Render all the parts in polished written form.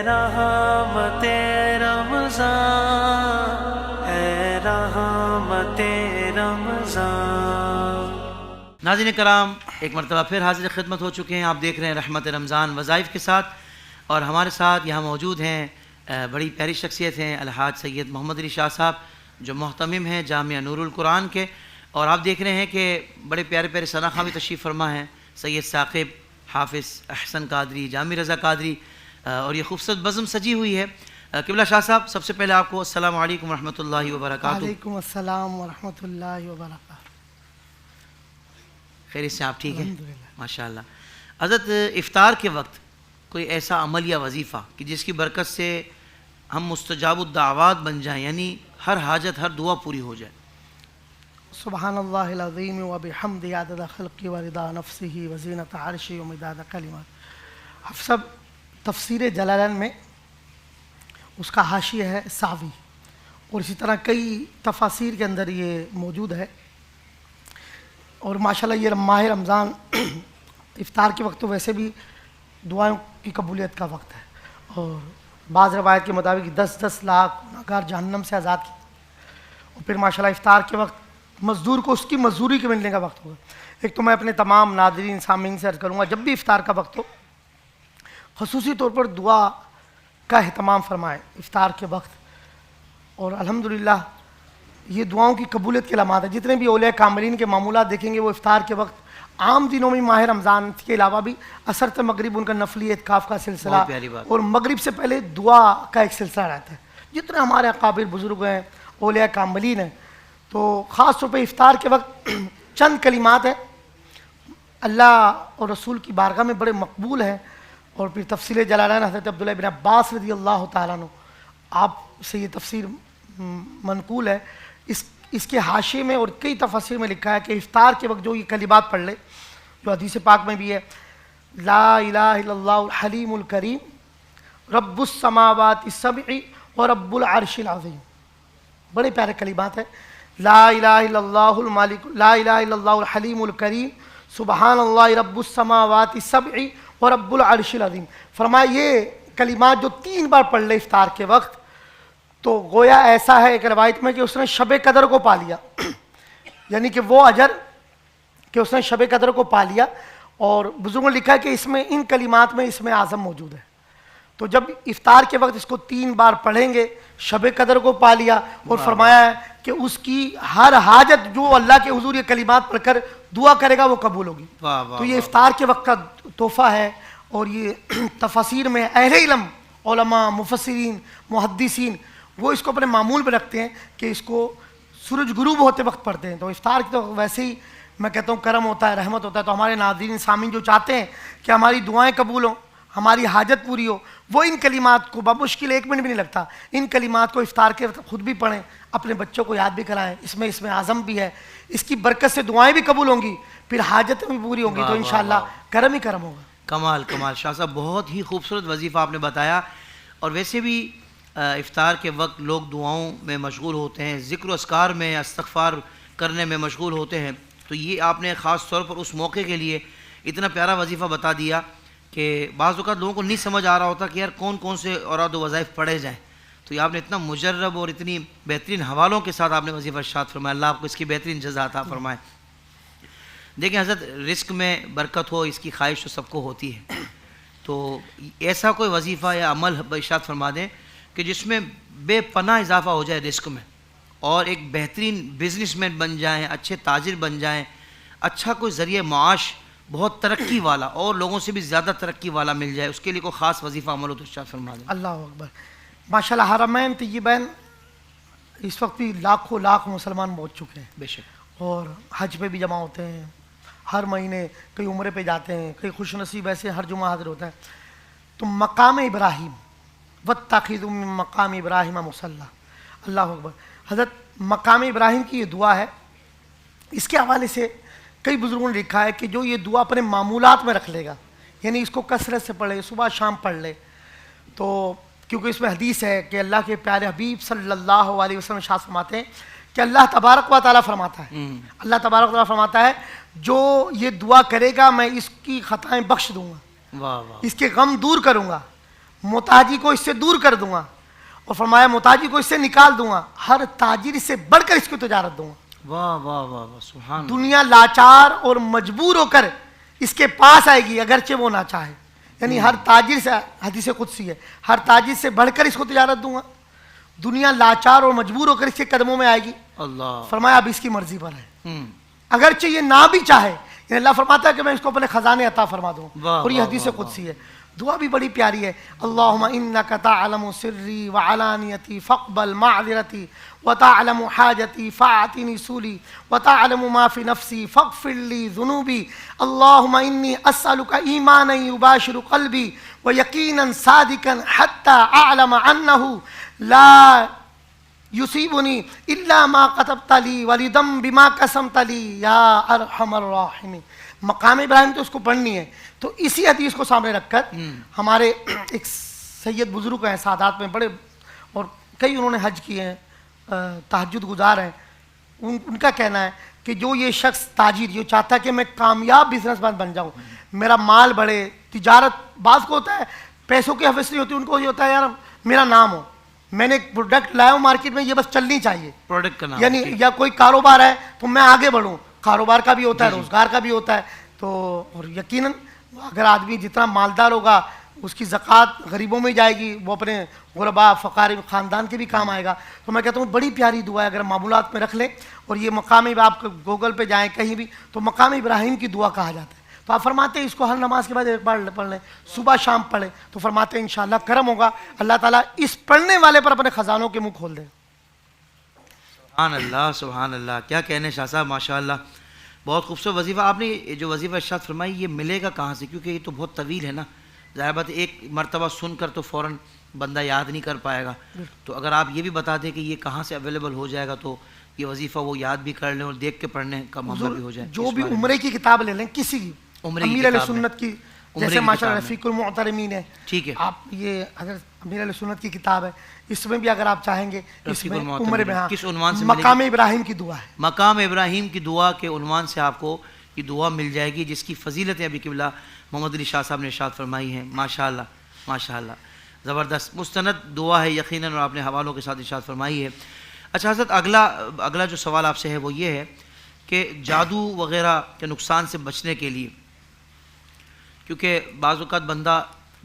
رحمت رمضان، ہے رحمت رمضان۔ ناظرین کرام، ایک مرتبہ پھر حاضر خدمت ہو چکے ہیں۔ آپ دیکھ رہے ہیں رحمت رمضان وظائف کے ساتھ، اور ہمارے ساتھ یہاں موجود ہیں بڑی پیاری شخصیت ہیں الحاج سید محمد علی شاہ صاحب، جو محتمم ہیں جامعہ نور القرآن کے، اور آپ دیکھ رہے ہیں کہ بڑے پیارے پیارے ثناخواں بھی تشریف فرما ہیں، سید ثاقب، حافظ احسن قادری، جامی رضا قادری، اور یہ خوبصورت بزم سجی ہوئی ہے۔ قبلہ شاہ صاحب، سب سے پہلے آپ کو السلام علیکم ورحمۃ اللہ وبرکاتہ۔ وعلیکم السلام ورحمۃ اللہ وبرکاتہ۔ خیریت سے آپ ٹھیک ہیں؟ الحمدللہ۔ ماشاء اللہ۔ حضرت، افطار کے وقت کوئی ایسا عمل یا وظیفہ کہ جس کی برکت سے ہم مستجاب الدعوات بن جائیں، یعنی ہر حاجت، ہر دعا پوری ہو جائے؟ سبحان اللہ العظیم وبحمدہ عدد خلقہ ورضا نفسہ وزینۃ عرشہ ومداد کلمات۔ حافظ صاحب، تفسیر جلالین میں اس کا حاشیہ ہے ساوی، اور اسی طرح کئی تفاسیر کے اندر یہ موجود ہے، اور ماشاءاللہ یہ ماہ رمضان افطار کے وقت تو ویسے بھی دعاؤں کی قبولیت کا وقت ہے، اور بعض روایت کے مطابق 10 لاکھ گنہگار جہنم سے آزاد کی، اور پھر ماشاءاللہ افطار کے وقت مزدور کو اس کی مزدوری کے ملنے کا وقت ہوگا۔ ایک تو میں اپنے تمام ناظرین سامعین سے عرض کروں گا، جب بھی افطار کا وقت ہو خصوصی طور پر دعا کا اہتمام فرمائیں افطار کے وقت، اور الحمدللہ یہ دعاؤں کی قبولیت کے علامات ہیں۔ جتنے بھی اولیاء کاملین کے معمولات دیکھیں گے، وہ افطار کے وقت عام دنوں میں ماہ رمضان کے علاوہ بھی اثر سے مغرب ان کا نفلی اعتکاف کا سلسلہ، اور مغرب سے پہلے دعا کا ایک سلسلہ رہتا ہے۔ جتنے ہمارے اکابر بزرگ ہیں، اولیاء کاملین ہیں، تو خاص طور پہ افطار کے وقت چند کلمات ہیں اللہ اور رسول کی بارگاہ میں بڑے مقبول ہیں، اور پھر تفسیر جلالین حضرت عبداللہ بن عباس رضی اللہ تعالیٰ عنہ آپ سے یہ تفسیر منقول ہے۔ اس کے حاشیے میں اور کئی تفاسیر میں لکھا ہے کہ افطار کے وقت جو یہ کلمات پڑھ لے، جو حدیث پاک میں بھی ہے، لا الہ الا اللہ الحلیم الکریم رب السماوات السبع و رب العرش العظیم۔ بڑے پیارے کلمات ہیں۔ لا الہ الا اللہ المالک، لا الہ الا اللہ الحلیم الکریم سبحان اللہ رب السماوات السبع و رب العرش العظیم۔ فرمایا یہ کلمات جو 3 بار پڑھ لے افطار کے وقت، تو گویا ایسا ہے ایک روایت میں کہ اس نے شب قدر کو پا لیا، یعنی کہ وہ اجر کہ اس نے شب قدر کو پا لیا۔ اور بزرگوں نے لکھا ہے کہ اس میں ان کلمات میں اسم اعظم موجود ہے، تو جب افطار کے وقت اس کو 3 بار پڑھیں گے شب قدر کو پا لیا، اور فرمایا ہے کہ اس کی ہر حاجت جو اللہ کے حضور یہ کلمات پڑھ کر دعا کرے گا وہ قبول ہوگی۔ تو یہ افطار کے وقت کا تحفہ ہے، اور یہ تفاسیر میں اہل علم، علماء، مفسرین، محدثین، وہ اس کو اپنے معمول پہ رکھتے ہیں کہ اس کو سورج غروب ہوتے وقت پڑھتے ہیں۔ تو افطار کی تو ویسے ہی میں کہتا ہوں کرم ہوتا ہے، رحمت ہوتا ہے، تو ہمارے ناظرین سامعین جو چاہتے ہیں کہ ہماری دعائیں قبول ہوں، ہماری حاجت پوری ہو، وہ ان کلمات کو بمشکل 1 منٹ بھی نہیں لگتا، ان کلمات کو افطار کے وقت خود بھی پڑھیں، اپنے بچوں کو یاد بھی کرائیں۔ اس میں اعظم بھی ہے، اس کی برکت سے دعائیں بھی قبول ہوں گی، پھر حاجتیں بھی پوری ہوں گی، تو انشاءاللہ کرم ہی کرم ہوگا۔ کمال کمال شاہ صاحب، بہت ہی خوبصورت وظیفہ آپ نے بتایا۔ اور ویسے بھی افطار کے وقت لوگ دعاؤں میں مشغول ہوتے ہیں، ذکر و اذکار میں، استغفار کرنے میں مشغول ہوتے ہیں، تو یہ آپ نے خاص طور پر اس موقع کے لیے اتنا پیارا وظیفہ بتا دیا کہ بعض اوقات لوگوں کو نہیں سمجھ آ رہا ہوتا کہ یار کون سے اوراد و وظائف پڑھے جائیں، تو یہ آپ نے اتنا مجرب اور اتنی بہترین حوالوں کے ساتھ آپ نے وظیفہ ارشاد فرمایا۔ اللہ آپ کو اس کی بہترین جزا عطا فرمائے۔ دیکھیں حضرت، رزق میں برکت ہو اس کی خواہش تو سب کو ہوتی ہے، تو ایسا کوئی وظیفہ یا عمل ارشاد فرما دیں کہ جس میں بے پناہ اضافہ ہو جائے رزق میں، اور ایک بہترین بزنس مین بن جائیں، اچھے تاجر بن جائیں، اچھا کوئی ذریعہ معاش بہت ترقی والا اور لوگوں سے بھی زیادہ ترقی والا مل جائے، اس کے لیے کوئی خاص وظیفہ عمل ہو تو ارشاد فرما دیں۔ اللہ اکبر۔ ماشاءاللہ حرمین طیبین اس وقت بھی لاکھوں لاکھ مسلمان پہنچ چکے ہیں، بے شک، اور حج پہ بھی جمع ہوتے ہیں، ہر مہینے کئی عمرے پہ جاتے ہیں، کئی خوش نصیب ایسے ہر جمعہ حاضر ہوتا ہے۔ تو مقام ابراہیم واتخذوا من مقام ابراہیم مصلی، اللہ اکبر۔ حضرت مقام ابراہیم کی یہ دعا ہے، اس کے حوالے سے کئی بزرگوں نے لکھا ہے کہ جو یہ دعا اپنے معمولات میں رکھ لے گا، یعنی اس کو کثرت سے پڑھے، صبح شام پڑھ لے، تو کیونکہ اس میں حدیث ہے کہ اللہ کے پیارے حبیب صلی اللہ علیہ وسلم ارشاد فرماتے ہیں کہ اللہ تبارک و تعالیٰ فرماتا ہے، اللہ تبارک و تعالیٰ فرماتا ہے جو یہ دعا کرے گا میں اس کی خطائیں بخش دوں گا، اس کے غم دور کروں گا، محتاجی کو اس سے دور کر دوں گا، اور فرمایا محتاجی کو اس سے نکال دوں گا، ہر تاجر سے بڑھ کر اس کی تجارت دوں گا۔ واہ واہ واہ واہ، سبحان اللہ۔ دنیا لاچار اور مجبور ہو کر اس کے پاس آئے گی اگرچہ وہ نہ چاہے، یعنی ہر تاجر سے، حدیث قدسی ہے، ہر تاجر سے بڑھ کر اس کو تجارت دوں گا، دنیا لاچار اور مجبور ہو کر اس کے قدموں میں آئے گی۔ اللہ، فرمایا اب اس کی مرضی پر ہے، ہم، اگرچہ یہ نہ بھی چاہے، یعنی اللہ فرماتا ہے کہ میں اس کو اپنے خزانے عطا فرما دوں، واہ اور یہ واہ حدیث واہ قدسی ہے۔ دعا بھی بڑی پیاری ہے، اللہم انک تعلم سری وعلانیتی فاقبل معذرتی وتعلم حاجتی فاعطنی سولی وتعلم ما فی نفسی فاغفر لی ذنوبی اللہم انی اسألک ایمانا یباشر قلبی ویقینا صادقا حتی اعلم انہ لا یصیبنی الا ما کتبت لی ولدم بما قسمت لی یا ارحم الراحمین۔ مقام ابراہیم تو اس کو پڑھنی ہے، تو اسی حدیث کو سامنے رکھ کر ہمارے ایک سید بزرگ ہیں سادات میں بڑے، اور کئی انہوں نے حج کیے ہیں، تہجد گزار ہیں، ان کا کہنا ہے کہ جو یہ شخص تاجر جو چاہتا ہے کہ میں کامیاب بزنس مین بن جاؤں، میرا مال بڑھے، تجارت، بعض کو ہوتا ہے پیسوں کی حوث نہیں ہوتی، ان کو یہ ہوتا ہے یار میرا نام ہو، میں نے ایک پروڈکٹ لایا ہوں مارکیٹ میں، یہ بس چلنی چاہیے، پروڈکٹ کا نام، یعنی یا کوئی کاروبار ہے تو میں آگے بڑھوں، کاروبار کا بھی ہوتا ہے، روزگار کا بھی ہوتا ہے، تو اور یقیناً اگر آدمی جتنا مالدار ہوگا اس کی زکوٰۃ غریبوں میں جائے گی، وہ اپنے غربا فقار خاندان کے بھی کام آئے گا۔ تو میں کہتا ہوں بڑی پیاری دعا ہے، اگر معمولات میں رکھ لیں، اور یہ مقام آپ گوگل پہ جائیں کہیں بھی تو مقام ابراہیم کی دعا کہا جاتا ہے، تو آپ فرماتے ہیں اس کو ہر نماز کے بعد ایک بار پڑھ لیں، صبح شام پڑھیں، تو فرماتے ہیں انشاءاللہ کرم ہوگا، اللہ تعالیٰ اس پڑھنے والے پر اپنے خزانوں کے منہ کھول دے۔ سبحان اللہ، سبحان اللہ، کیا کہنے شاہ صاحب، ماشاء اللہ، بہت خوبصورت وظیفہ آپ نے جو وظیفہ ارشاد فرمائی، یہ ملے گا کہاں سے؟ کیونکہ یہ تو بہت طویل ہے نا، ظاہر بات ایک مرتبہ سن کر تو فوراً بندہ یاد نہیں کر پائے گا، تو اگر آپ یہ بھی بتا دیں کہ یہ کہاں سے اویلیبل ہو جائے گا تو یہ وظیفہ وہ یاد بھی کر لیں اور دیکھ کے پڑھنے کا معاملہ بھی ہو جائے۔ جو بھی عمرے کی کتاب لے لیں، کسی کی، امیر علیہ سنت کی، جیسے ماشاء اللہ رفیق المعترمین ہے، ٹھیک ہے، آپ یہ حضرت امیر علیہ سنت کی کتاب ہے، اس میں بھی اگر آپ چاہیں گے، اس میں عمرے میں کس عنوان سے ملے گی؟ مقام ابراہیم کی دعا ہے، مقام ابراہیم کی دعا کے عنوان سے آپ کو یہ دعا مل جائے گی، جس کی فضیلتیں ابھی قبلہ محمد علی شاہ صاحب نے ارشاد فرمائی ہیں۔ ماشاءاللہ، ماشاءاللہ، زبردست مستند دعا ہے یقیناً، اور آپ نے حوالوں کے ساتھ ارشاد فرمائی ہے۔ اچھا حضرت، اگلا جو سوال آپ سے ہے وہ یہ ہے کہ جادو وغیرہ کے نقصان سے بچنے کے لیے، کیونکہ بعض اوقات بندہ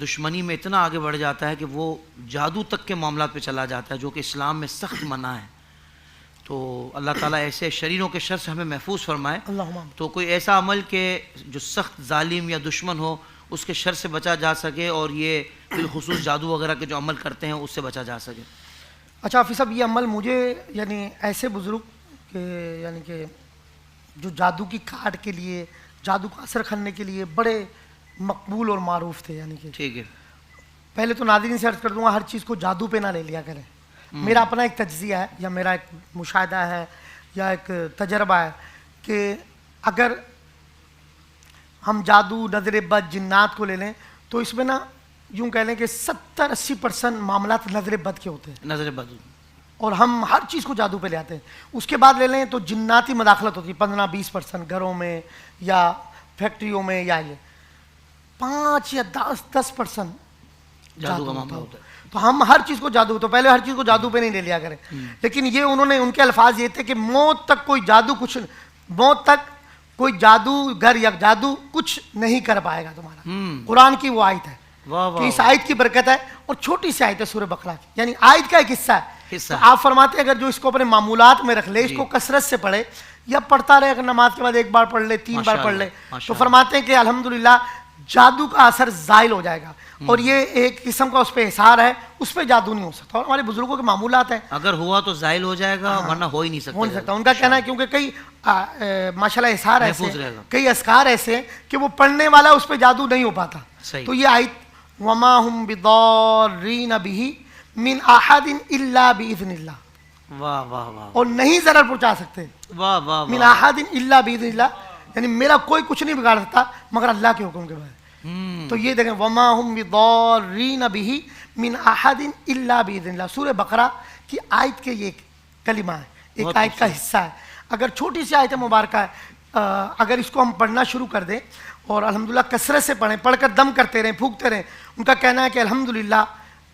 دشمنی میں اتنا آگے بڑھ جاتا ہے کہ وہ جادو تک کے معاملات پہ چلا جاتا ہے، جو کہ اسلام میں سخت منع ہے، تو اللہ تعالیٰ ایسے شریروں کے شر سے ہمیں محفوظ فرمائے۔ اللہم تو کوئی ایسا عمل کہ جو سخت ظالم یا دشمن ہو اس کے شر سے بچا جا سکے، اور یہ بالخصوص جادو وغیرہ کے جو عمل کرتے ہیں اس سے بچا جا سکے۔ اچھا حافظ صاحب، یہ عمل مجھے یعنی ایسے بزرگ کہ یعنی کہ جو جادو کی کاٹ کے لیے، جادو کا اثر کرنے کے لیے بڑے مقبول اور معروف تھے، یعنی کہ ٹھیک ہے، پہلے تو ناظرین سے عرض کر دوں گا ہر چیز کو جادو پہ نہ لے لیا کریں، میرا اپنا ایک تجزیہ ہے یا میرا ایک مشاہدہ ہے یا ایک تجربہ ہے کہ اگر ہم جادو، نظر بد، جنات کو لے لیں تو اس میں نا یوں کہہ لیں کہ 70-80% معاملات نظر بد کے ہوتے ہیں، نظر بد، اور ہم ہر چیز کو جادو پہ لے آتے ہیں۔ اس کے بعد لے لیں تو جناتی مداخلت ہوتی ہے 15-20% گھروں میں یا فیکٹریوں میں، یا یہ 5 یا 10% جادو کا معاملہ ہوتا ہے۔ تو ہم ہر چیز کو جادو، تو پہلے ہر چیز کو جادو پہ نہیں لے لیا کریں، لیکن یہ انہوں نے، ان کے الفاظ یہ تھے کہ موت تک کوئی جادو کچھ، موت تک کوئی جادوگر یا جادو کچھ نہیں کر پائے گا تمہارا۔ قرآن کی وہ آیت ہے کہ اس آیت کی برکت ہے، اور چھوٹی سی آیت ہے سورہ بقرہ کی، یعنی آیت کا ایک حصہ ہے، تو آپ فرماتے ہیں اگر جو اس کو اپنے معمولات میں رکھ لے، اس کو کثرت سے پڑھے یا پڑھتا رہے، اگر نماز کے بعد 1 بار پڑھ لے، 3 بار پڑھ لے، تو فرماتے ہیں کہ الحمدللہ جادو کا اثر زائل ہو جائے گا، اور یہ ایک قسم کا اس پہ احسار ہے، اس پہ جادو نہیں ہو سکتا، اور ہمارے بزرگوں کے معمولات ہیں، اگر ہوا تو زائل ہو جائے گا، ورنہ ہو ہی نہیں سکتا۔ ان کا کہنا ہے کیونکہ کئی ماشاءاللہ احسار ایسے، کئی اذکار ایسے ہیں کہ وہ پڑھنے والا اس پہ جادو نہیں ہو پاتا، تو یہ آیت وَمَا هُمْ بِضَارِّينَ بِهِ مِنْ أَحَدٍ إِلَّا بِإِذْنِ اللَّهِ، واہ واہ واہ، اور نہیں ضرر پہنچا سکتے، واہ واہ، مِنْ أَحَدٍ إِلَّا بِإِذْنِ اللَّهِ، یعنی میرا کوئی کچھ نہیں بگاڑ سکتا مگر اللہ کے حکم کے بعد۔ تو یہ دیکھیں وَمَا هُمْ بِضَارِّينَ بِهِ مِنْ أَحَدٍ إِلَّا بِإِذْنِ اللَّهِ، سورہ بقرہ کی آیت کے یہ کلمہ ہے، ایک آیت کا حصہ ہے، اگر چھوٹی سی آیت مبارکہ ہے، اگر اس کو ہم پڑھنا شروع کر دیں اور الحمدللہ کثرت سے پڑھیں، پڑھ کر دم کرتے رہیں، پھونکتے رہیں، ان کا کہنا ہے کہ الحمدللہ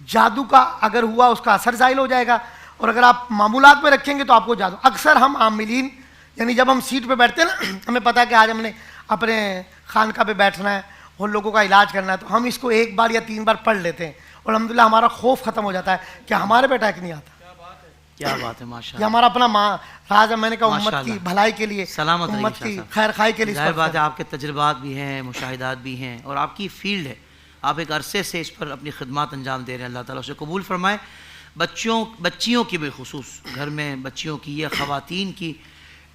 جادو کا اگر ہوا اس کا اثر زائل ہو جائے گا، اور اگر آپ معمولات میں رکھیں گے تو آپ کو جادو. اکثر ہم عاملین یعنی جب ہم سیٹ پہ بیٹھتے ہیں نا، ہمیں پتہ ہے کہ آج ہم نے اپنے خانقاہ پہ بیٹھنا ہے اور لوگوں کا علاج کرنا ہے، تو ہم اس کو 1 بار یا 3 بار پڑھ لیتے ہیں اور الحمدللہ ہمارا خوف ختم ہو جاتا ہے کہ ہمارے پہ اٹیک نہیں آتا. کیا بات ہے، ماشاء یہ اللہ. ہمارا اپنا راز ہے. میں نے کہا امت ماشاء کی اللہ. بھلائی کے لیے، سلامت رہیے امت شاہ کی صاحب. خیر خواہی کے لیے. ظاہر بات ہے آپ کے تجربات بھی ہیں، مشاہدات بھی ہیں، اور آپ کی فیلڈ ہے، آپ ایک عرصے سے اس پر اپنی خدمات انجام دے رہے ہیں. اللہ تعالیٰ اسے قبول فرمائے. بچیوں کی بالخصوص گھر میں بچیوں کی یا خواتین کی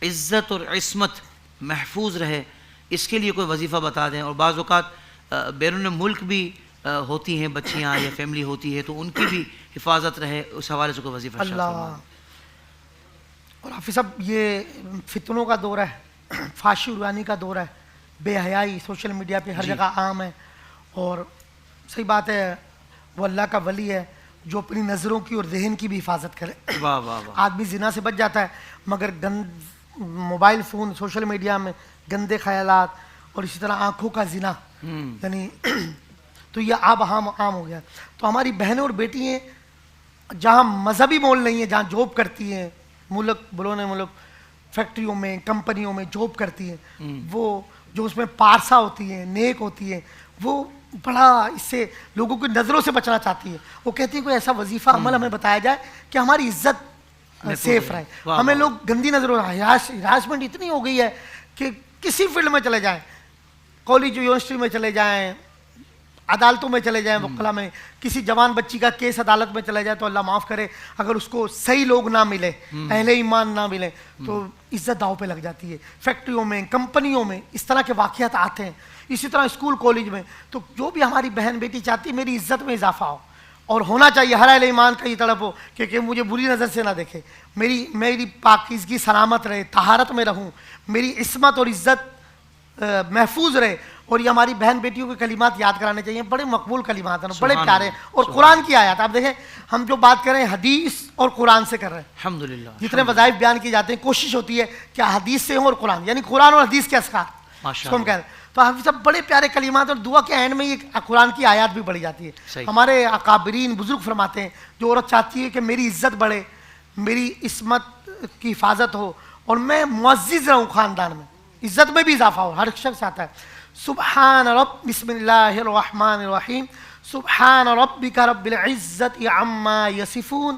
عزت اور عصمت محفوظ رہے، اس کے لیے کوئی وظیفہ بتا دیں. اور بعض اوقات بیرون ملک بھی ہوتی ہیں بچیاں یا فیملی ہوتی ہے، تو ان کی بھی حفاظت رہے، اس حوالے سے کوئی وظیفہ ارشاد اللہ. فرمائیں. اور حافظ صاحب یہ فتنوں کا دور ہے، فحاشی عریانی کا دور ہے، بے حیائی سوشل میڈیا پہ ہر جگہ عام ہے. اور صحیح بات ہے، وہ اللہ کا ولی ہے جو اپنی نظروں کی اور ذہن کی بھی حفاظت کرے. واہ واہ واہ. آدمی زنا سے بچ جاتا ہے، مگر موبائل فون سوشل میڈیا میں گندے خیالات اور اسی طرح آنکھوں کا زنا یعنی تو یہ اب عام ہو گیا. تو ہماری بہنیں اور بیٹیاں جہاں مذہبی مول نہیں ہے، جہاں جاب کرتی ہیں، ملک بلونے ملک فیکٹریوں میں کمپنیوں میں جاب کرتی ہیں، وہ جو اس میں پارسا ہوتی ہیں، نیک ہوتی ہیں، وہ بڑا اس سے لوگوں کی نظروں سے بچنا چاہتی ہے. وہ کہتی ہے کوئی ایسا وظیفہ عمل ہمیں بتایا جائے کہ ہماری عزت سیف رہے. ہمیں لوگ گندی نظروں، ہراسمنٹ اتنی ہو گئی ہے کہ کسی فیلڈ میں چلے جائیں، کالج یونیورسٹی میں چلے جائیں، عدالتوں میں چلے جائیں، وکلا میں، کسی جوان بچی کا کیس عدالت میں چلے جائے تو اللہ معاف کرے اگر اس کو صحیح لوگ نہ ملے، اہل ایمان نہ ملے، تو عزت داؤ پہ لگ جاتی ہے. فیکٹریوں میں کمپنیوں میں اس طرح کے واقعات آتے ہیں. اسی طرح اسکول کالج میں. تو جو بھی ہماری بہن بیٹی چاہتی ہے میری عزت میں اضافہ ہو، اور ہونا چاہیے ہر اہل ایمان کا یہ طلب ہو کہ مجھے بری نظر سے نہ دیکھے، میری پاکیزگی سلامت رہے، طہارت میں رہوں، میری عصمت اور عزت محفوظ رہے. اور یہ ہماری بہن بیٹیوں کے کلمات یاد کرانے چاہیے، بڑے مقبول کلمات ہیں، بڑے پیارے ہیں. اور قرآن کی آیات آپ دیکھیں، ہم جو بات کر رہے ہیں حدیث اور قرآن سے کر رہے ہیں. الحمدللہ. جتنے وظائف بیان کیے جاتے ہیں کوشش ہوتی ہے کہ حدیث سے ہوں اور قرآن، یعنی قرآن اور حدیث کے اذکار اس کو ہم کہہ رہے ہیں. تو حافظ صاحب بڑے پیارے کلمات، اور دعا کے اینڈ میں یہ قرآن کی آیات بھی پڑھی جاتی ہے. ہمارے اکابرین بزرگ فرماتے ہیں جو عورت چاہتی ہے کہ میری عزت بڑھے، میری عصمت کی حفاظت ہو، اور میں معزز رہوں، خاندان میں عزت میں بھی اضافہ ہو. ہر شخص آتا ہے سبحان رب بسم اللہ الرحمن الرحیم سبحان ربک رب العزت عما یصفون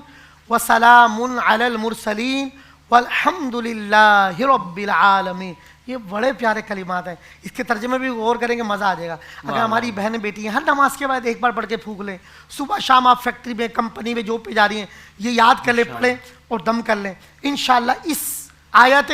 وسلام علی المرسلین والحمد للہ رب العالمین. یہ بڑے پیارے کلمات ہیں، اس کے ترجمے بھی غور کریں گے مزہ آ جائے گا. اگر ہماری بہنیں بیٹی ہیں ہر نماز کے بعد ایک بار پڑھ کے پھونک لیں. صبح شام آپ فیکٹری میں کمپنی میں جاب پہ جا رہی ہیں، یہ یاد کر لیں، پڑھیں اور دم کر لیں. انشاءاللہ اس آیت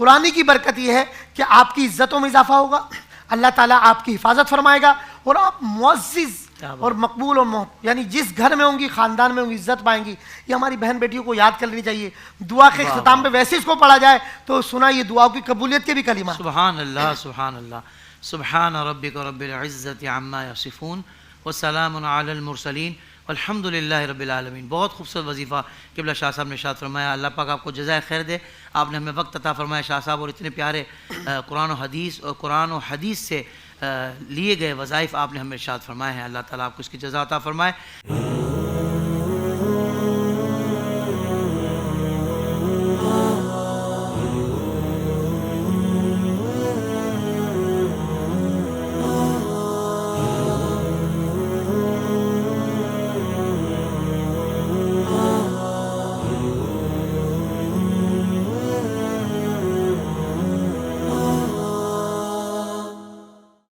قرآنی کی برکت یہ ہے کہ آپ کی عزتوں میں اضافہ ہوگا، اللہ تعالیٰ آپ کی حفاظت فرمائے گا، اور آپ معزز اور مقبول اور یعنی جس گھر میں ہوں گی، خاندان میں ہوں گی، عزت پائیں گی. یہ ہماری بہن بیٹیوں کو یاد کر لینی چاہیے. دعا کے اختتام پہ ویسے اس کو پڑھا جائے تو سنا یہ دعاؤں کی قبولیت کے بھی کلمات. سبحان اللہ سبحان اللہ. سبحان ربک رب العزت عما یصفون وسلام علی المرسلین والحمد للہ رب العالمین. بہت خوبصورت وظیفہ قبلہ شاہ صاحب نے ارشاد فرمایا. اللہ پاک آپ کو جزائے خیر دے. آپ نے ہمیں وقت عطا فرمایا شاہ صاحب، اور اتنے پیارے قرآن و حدیث سے لیے گئے وظائف آپ نے ہمیں ارشاد فرمائے ہیں. اللہ تعالیٰ آپ کو اس کی جزا عطا فرمائے.